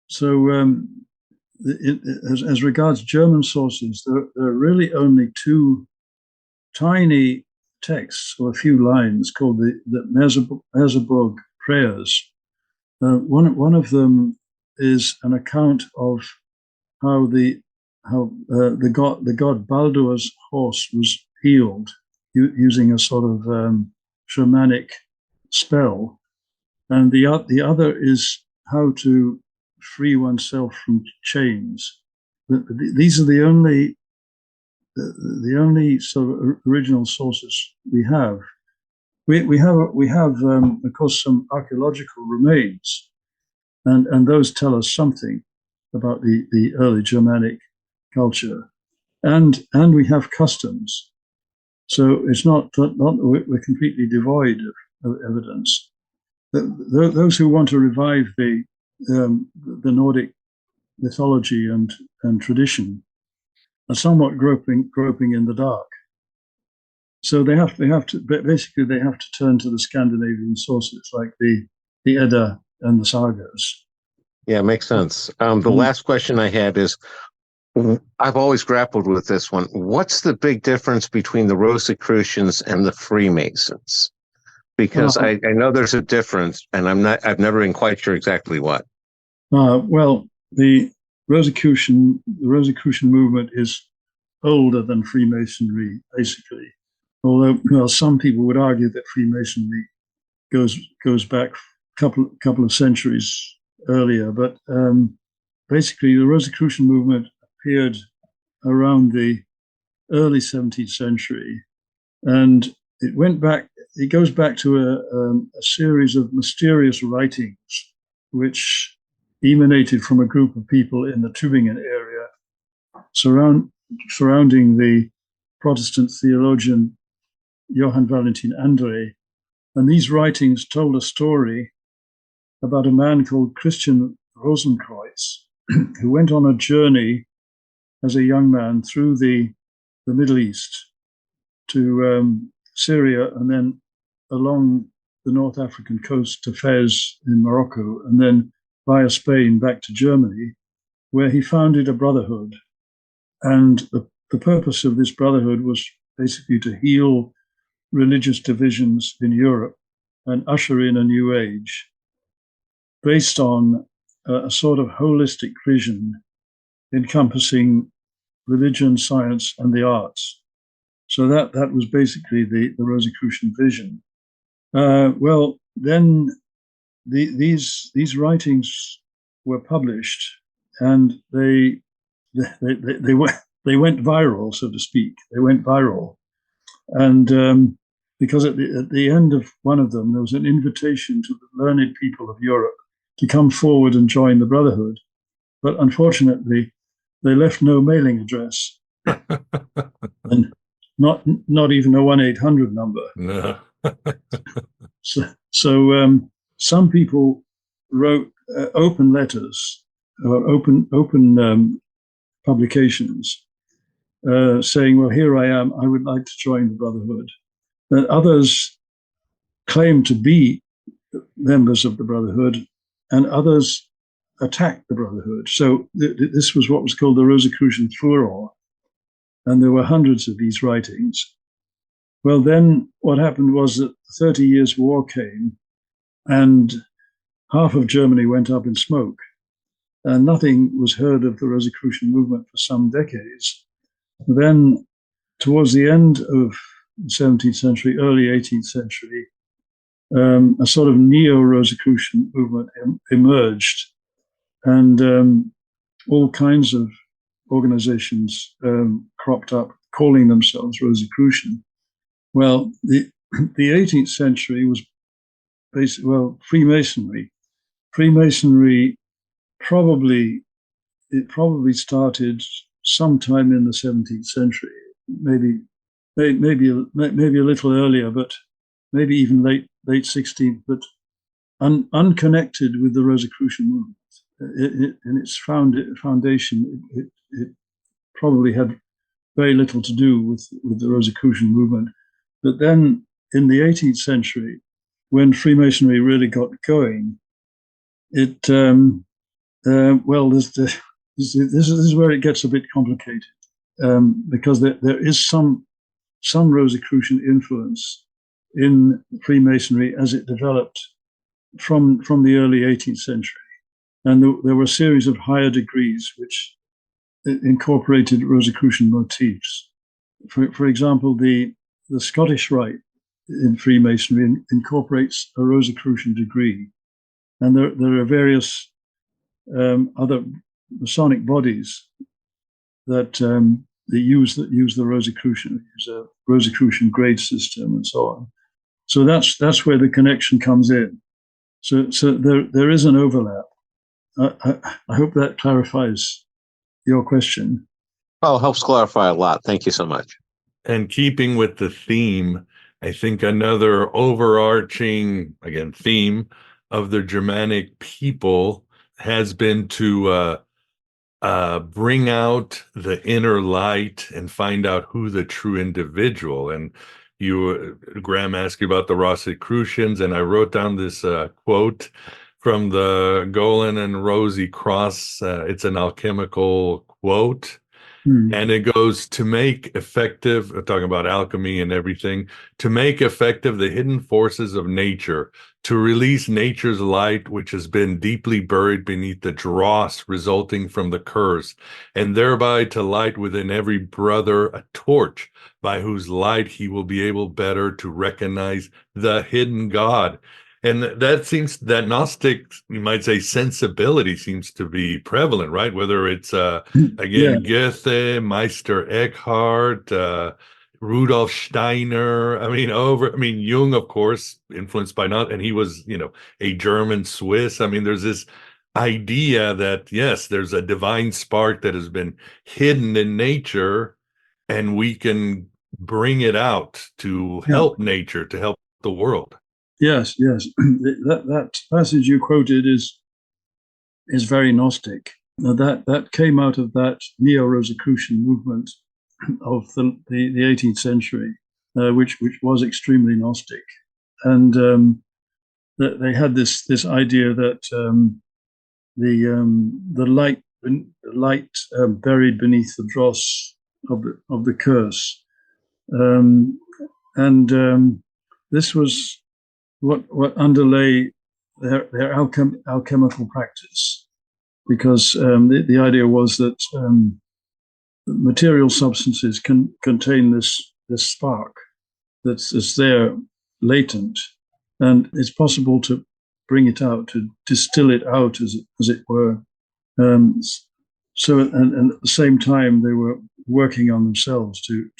So as regards German sources, there are really only two tiny texts or a few lines called the Merseburg prayers. One of them is an account of how the god Baldur's horse was healed using a sort of shamanic spell, and the other is how to free oneself from chains. These are the only sort of original sources we have. We have of course some archaeological remains, and those tell us something about the early Germanic culture, and we have customs. So it's not we're completely devoid of evidence. Those who want to revive the Nordic mythology and tradition are somewhat groping in the dark. So they have to basically turn to the Scandinavian sources like the Edda and the sagas. Yeah, makes sense. The last question I had is, I've always grappled with this one. What's the big difference between the Rosicrucians and the Freemasons? Because I know there's a difference, and I've never been quite sure exactly what. Well, the Rosicrucian movement is older than Freemasonry, basically. Although some people would argue that Freemasonry goes back a couple of centuries earlier, but basically the Rosicrucian movement appeared around the early 17th century, and it goes back to a series of mysterious writings which emanated from a group of people in the Tübingen area surrounding the Protestant theologian Johann Valentin André. And these writings told a story about a man called Christian Rosenkreuz, who went on a journey as a young man through the Middle East to Syria, and then along the North African coast to Fez in Morocco, and then via Spain back to Germany, where he founded a brotherhood. And the purpose of this brotherhood was basically to heal religious divisions in Europe and usher in a new age based on a sort of holistic vision encompassing religion, science, and the arts. So that was basically the Rosicrucian vision. Well, then these writings were published, and they went viral, so to speak. They went viral, and because at the end of one of them, there was an invitation to the learned people of Europe to come forward and join the Brotherhood. But unfortunately, they left no mailing address, and not even a 1-800 number. No. So some people wrote open letters, open publications, saying, "Well, here I am. I would like to join the Brotherhood." And others claimed to be members of the Brotherhood, and others attacked the Brotherhood. So this was what was called the Rosicrucian furor, and there were hundreds of these writings. Well, then what happened was that the 30 Years' War came, and half of Germany went up in smoke, and nothing was heard of the Rosicrucian movement for some decades. Then, towards the end of the 17th century, early 18th century, a sort of neo-Rosicrucian movement emerged, and all kinds of organizations cropped up calling themselves Rosicrucian. Well, the 18th century was basically, well, Freemasonry. Freemasonry probably started sometime in the 17th century, maybe a little earlier, but maybe even late 16th, but unconnected with the Rosicrucian movement. In its foundation, it probably had very little to do with the Rosicrucian movement. But then in the 18th century, when Freemasonry really got going, this is where it gets a bit complicated, because there is some Rosicrucian influence in Freemasonry as it developed from the early 18th century. And there were a series of higher degrees which incorporated Rosicrucian motifs. For example, the Scottish Rite in Freemasonry incorporates a Rosicrucian degree. And there are various other Masonic bodies that use the Rosicrucian, use a Rosicrucian grade system and so on. So that's where the connection comes in. So there is an overlap. I hope that clarifies your question. Oh, helps clarify a lot. Thank you so much. And keeping with the theme, I think another overarching, again, theme of the Germanic people has been to bring out the inner light and find out who the true individual. And Graham asked you about the Rosicrucians, and I wrote down this quote from the Golan and Rosie Cross. It's an alchemical quote. And it goes, to make effective, talking about alchemy and everything, to make effective the hidden forces of nature, to release nature's light, which has been deeply buried beneath the dross resulting from the curse, and thereby to light within every brother a torch by whose light he will be able better to recognize the hidden God. And that Gnostic, you might say, sensibility seems to be prevalent, right? Whether it's, Goethe, Meister Eckhart, Rudolf Steiner, Jung, of course, influenced by and he was, a German Swiss. There's this idea that, yes, there's a divine spark that has been hidden in nature, and we can bring it out to help nature, to help the world. Yes. That passage you quoted is very Gnostic. Now that came out of that Neo-Rosicrucian movement of the 18th century, which was extremely Gnostic, and they had this idea that the light buried beneath the dross of the curse, and this was what underlay their alchemical practice, because the idea was that material substances can contain this spark that's there latent, and it's possible to bring it out, to distill it out, as it were. So, and at the same time, they were working on themselves to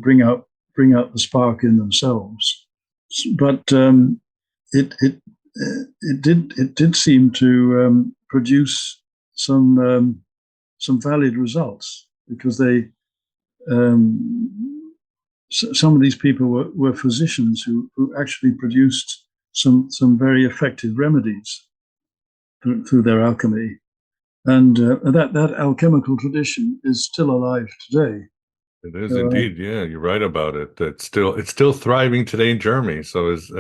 bring out the spark in themselves. But it did seem to produce some valid results, because they some of these people were physicians who actually produced some very effective remedies through their alchemy, and that alchemical tradition is still alive today. It is indeed. Yeah, you're right about it. It's still thriving today in Germany. So as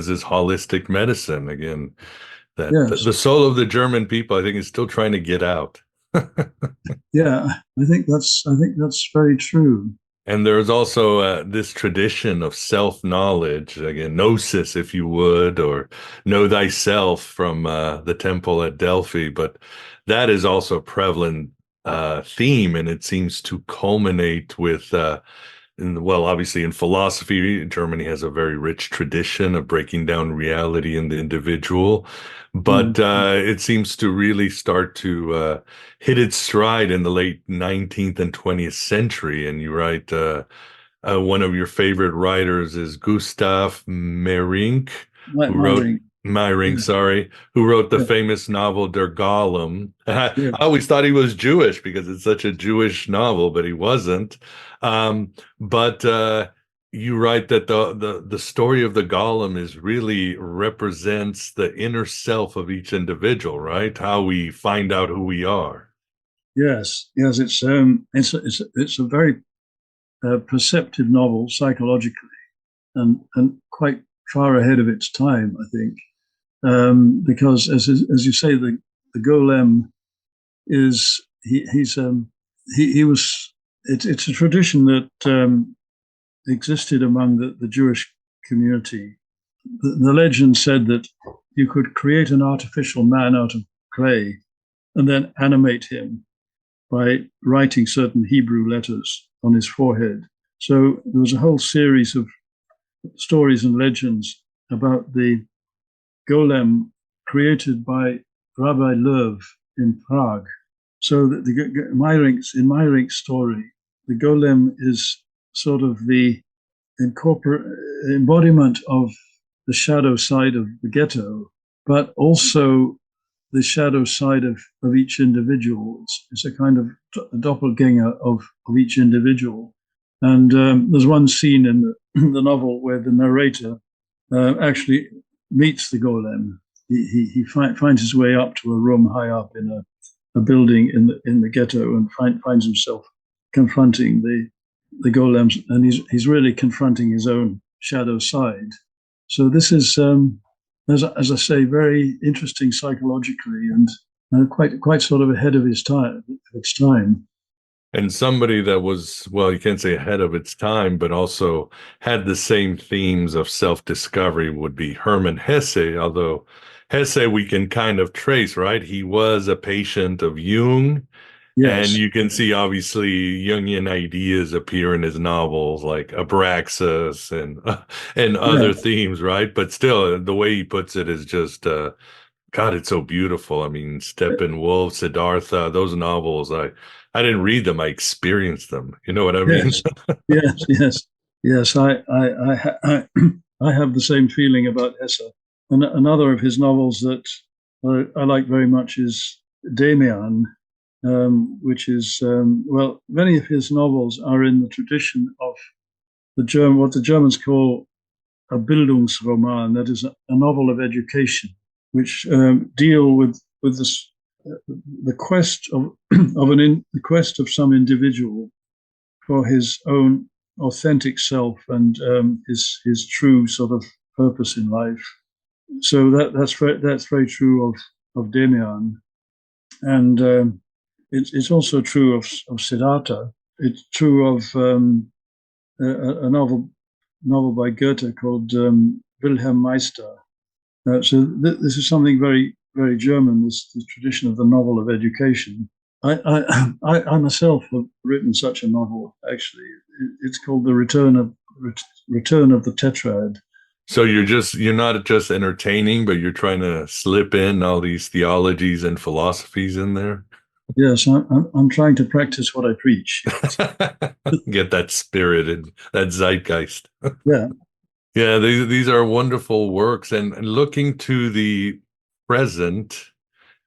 is holistic medicine again. That yes. the soul of the German people, I think, is still trying to get out. Yeah, I think that's very true. And there's also this tradition of self-knowledge, again, gnosis, if you would, or know thyself from the temple at Delphi. But that is also a prevalent theme, and it seems to culminate with, obviously in philosophy, Germany has a very rich tradition of breaking down reality in the individual. But it seems to really start to hit its stride in the late 19th and 20th century. And you write, one of your favorite writers is Gustav Meyrink, who wrote the famous novel Der Golem. I always thought he was Jewish because it's such a Jewish novel, but he wasn't. But you write that the story of the golem really represents the inner self of each individual, right? How we find out who we are. Yes, it's a very perceptive novel psychologically, and quite far ahead of its time, I think, because as you say, the golem is he was. It's a tradition that existed among the Jewish community. The legend said that you could create an artificial man out of clay and then animate him by writing certain Hebrew letters on his forehead. So there was a whole series of stories and legends about the golem created by Rabbi Löw in Prague. So that in Meyrink's story, the golem is sort of the embodiment of the shadow side of the ghetto, but also the shadow side of each individual. It's a kind of a doppelganger of each individual. And there's one scene in the novel where the narrator actually meets the golem. He finds his way up to a room high up in a building in the ghetto, and finds himself confronting the golems, and he's really confronting his own shadow side. So this is, as I say, very interesting psychologically, and quite sort of ahead of its time. And somebody that was, well, you can't say ahead of its time, but also had the same themes of self-discovery would be Herman Hesse, although Hesse we can kind of trace, right? He was a patient of Jung. Yes. And you can see, obviously, Jungian ideas appear in his novels, like Abraxas and other themes, right? But still, the way he puts it is just, God, it's so beautiful. I mean, Steppenwolf, Siddhartha, those novels, I didn't read them, I experienced them. You know what I mean? Yes. I have the same feeling about Hesse. And another of his novels that I like very much is Demian. Which is, many of his novels are in the tradition of what the Germans call a Bildungsroman, that is a novel of education, which deal with this, the quest of some individual for his own authentic self and his true sort of purpose in life. So that's very true of Demian. And it's also true of Siddhartha. It's true of a novel by Goethe called Wilhelm Meister. So this is something very, very German, this tradition of the novel of education. I myself have written such a novel, actually. It's called The Return of the Tetrad. So you're not just entertaining, but you're trying to slip in all these theologies and philosophies in there? Yes, I'm trying to practice what I preach. Get that spirit and that zeitgeist. Yeah. Yeah, these are wonderful works. And looking to the present,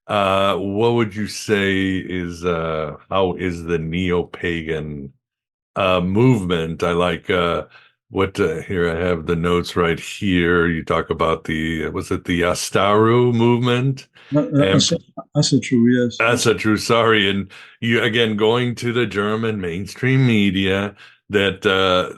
what would you say is how is the neo-pagan movement? I like here I have the notes right here. You talk about was it the Astral movement? Asatru, yes. Asatru, sorry. And you, again, going to the German mainstream media, that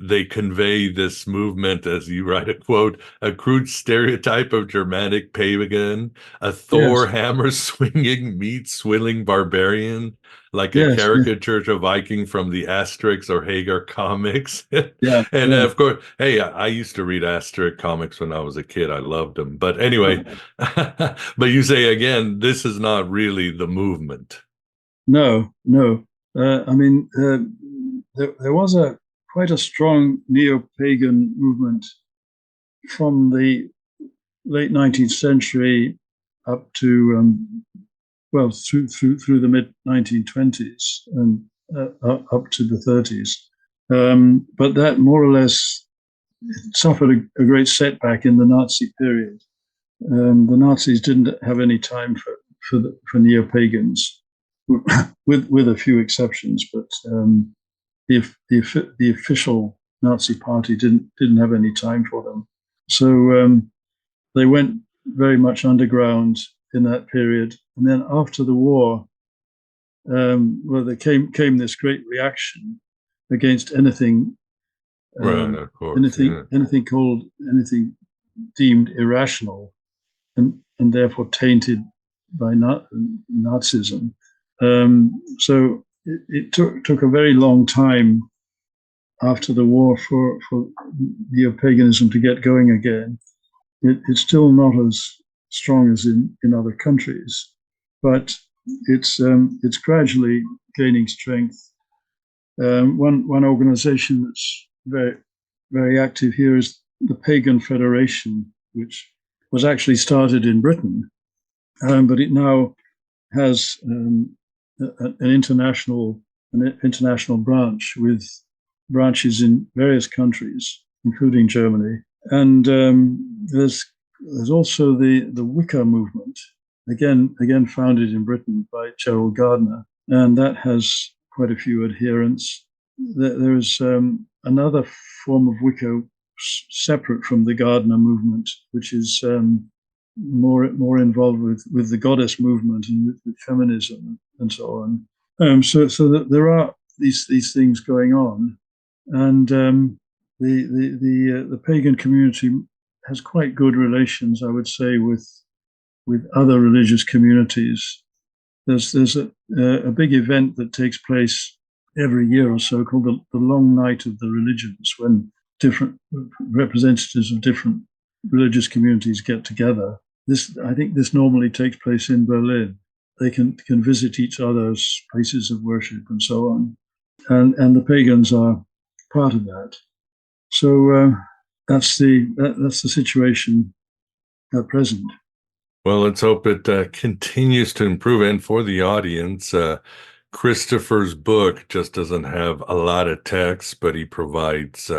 they convey this movement, as you write a quote, a crude stereotype of Germanic pagan, a Thor hammer swinging, meat swilling barbarian, like a caricature of Viking from the Asterix or Hagar comics. Of course, hey, I used to read Asterix comics when I was a kid. I loved them. But anyway, but you say again, this is not really the movement. No. I mean, there was quite a strong neo-pagan movement from the late 19th century up to through the mid 1920s and up to the 30s. But that more or less suffered a great setback in the Nazi period. The Nazis didn't have any time for neo-pagans, with a few exceptions, but the official Nazi party didn't have any time for them. So they went very much underground in that period. And then after the war, there came this great reaction against anything, of course, anything deemed irrational and therefore tainted by Nazism. So it took a very long time after the war for neo-paganism to get going again. It's still not as strong as in other countries, but it's gradually gaining strength. One organization that's very, very active here is the Pagan Federation, which was actually started in Britain, but it now has an international branch with branches in various countries, including Germany. And there's also the Wicca movement, again founded in Britain by Gerald Gardner, and that has quite a few adherents. There is another form of Wicca separate from the Gardner movement, which is more involved with the goddess movement and with feminism and so on. So that there are these things going on, and the pagan community has quite good relations, I would say, with other religious communities. There's a big event that takes place every year or so called the Long Night of the Religions, when different representatives of different religious communities get together. I think this normally takes place in Berlin. They can visit each other's places of worship and so on, and the pagans are part of that. So that's the situation at present. Well, let's hope it continues to improve. And for the audience, Christopher's book just doesn't have a lot of text, but he provides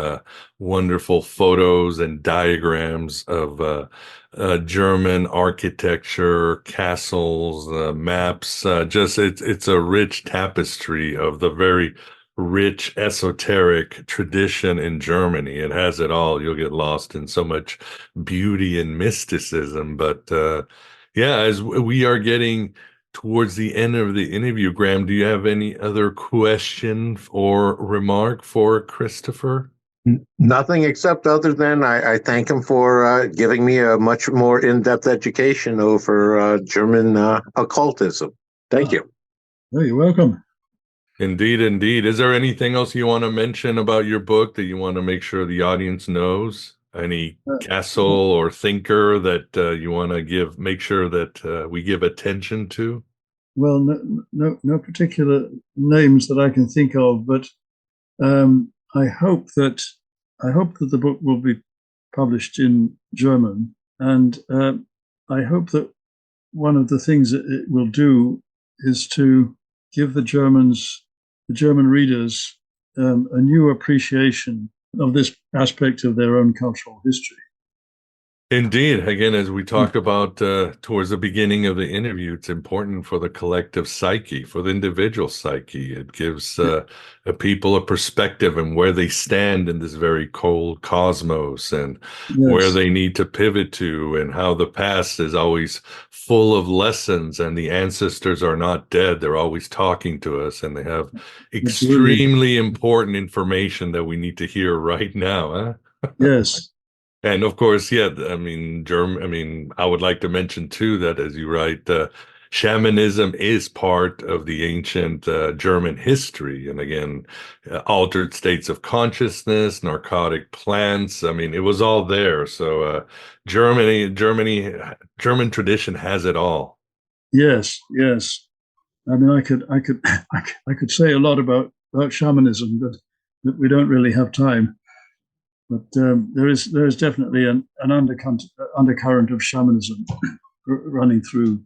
wonderful photos and diagrams of German architecture, castles, maps. It's a rich tapestry of the very rich esoteric tradition in Germany. It has it all. You'll get lost in so much beauty and mysticism. But as we are getting towards the end of the interview, Graham, do you have any other question or remark for Christopher? Nothing except other than I thank him for giving me a much more in-depth education over German occultism. Thank you. Oh, you're welcome. Indeed, indeed. Is there anything else you want to mention about your book that you want to make sure the audience knows? Any castle or thinker that you want to make sure that we give attention to? Well, no particular names that I can think of, but I hope that the book will be published in German, and I hope that one of the things that it will do is to give the German readers a new appreciation of this aspect of their own cultural history. Indeed. Again, as we talked about towards the beginning of the interview, it's important for the collective psyche, for the individual psyche. It gives people a perspective and where they stand in this very cold cosmos, and where they need to pivot to, and how the past is always full of lessons, and the ancestors are not dead. They're always talking to us, and they have extremely important information that we need to hear right now. Huh? Yes. And of course, I would like to mention too that, as you write, shamanism is part of the ancient German history. And again, altered states of consciousness, narcotic plants. I mean, it was all there. So German tradition has it all. Yes. I mean, I could say a lot about shamanism, but we don't really have time. But there is definitely an undercurrent of shamanism running through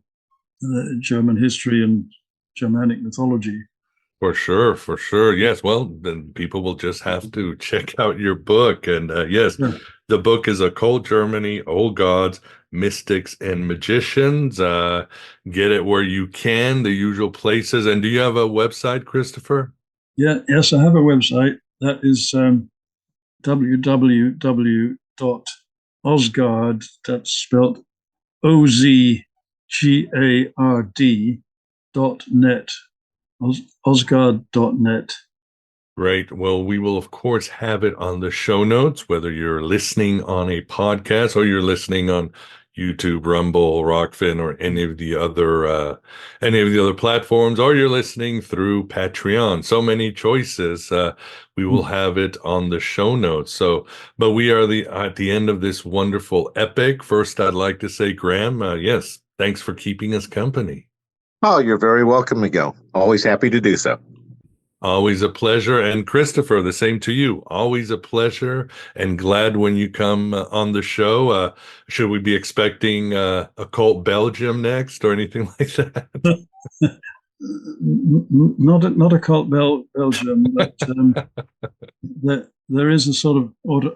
German history and Germanic mythology. For sure. Yes. Well, then people will just have to check out your book. And the book is Occult Germany, Old Gods, Mystics, and Magicians. Get it where you can, the usual places. And do you have a website, Christopher? Yes, I have a website. That is www.ozgard, that's spelled OZGARD.net, Ozgard.net. Great. Well, we will, of course, have it on the show notes, whether you're listening on a podcast or you're listening on YouTube, Rumble, Rockfin, or any of the other platforms, or you're listening through Patreon. So many choices. We will have it on the show notes. So, but we are at the end of this wonderful epic. First, I'd like to say, Graham, yes, thanks for keeping us company. Oh, you're very welcome, Miguel. Always happy to do so. Always a pleasure. And Christopher, the same to you. Always a pleasure, and glad when you come on the show. Should we be expecting Occult Belgium next or anything like that? Not Occult Belgium, but there is a sort of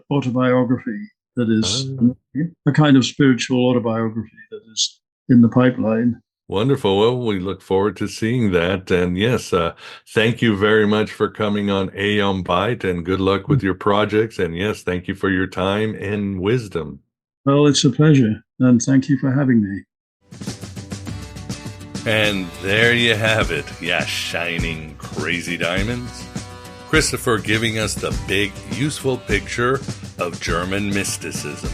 autobiography that is a kind of spiritual autobiography that is in the pipeline. Wonderful. Well, we look forward to seeing that. And yes, thank you very much for coming on Aeon Byte, and good luck with your projects. And yes, thank you for your time and wisdom. Well, it's a pleasure. And thank you for having me. And there you have it. Yeah, shining crazy diamonds. Christopher giving us the big, useful picture of German mysticism.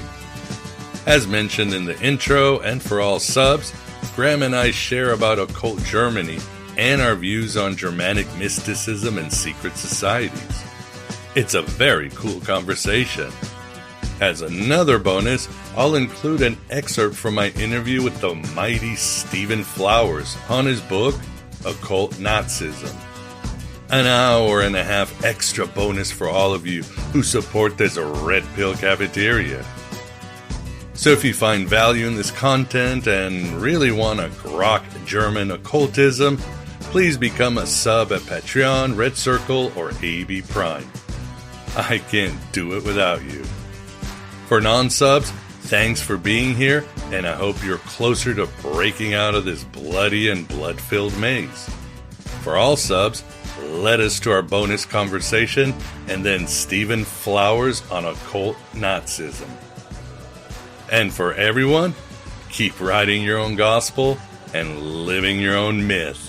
As mentioned in the intro, and for all subs, Graham and I share about Occult Germany and our views on Germanic mysticism and secret societies. It's a very cool conversation. As another bonus, I'll include an excerpt from my interview with the mighty Stephen Flowers on his book, Occult Nazism. An hour and a half extra bonus for all of you who support this Red Pill Cafeteria. So if you find value in this content and really want to grok German occultism, please become a sub at Patreon, Red Circle, or AB Prime. I can't do it without you. For non-subs, thanks for being here, and I hope you're closer to breaking out of this bloody and blood-filled maze. For all subs, let us to our bonus conversation, and then Stephen Flowers on Occult Nazism. And for everyone, keep writing your own gospel and living your own myth.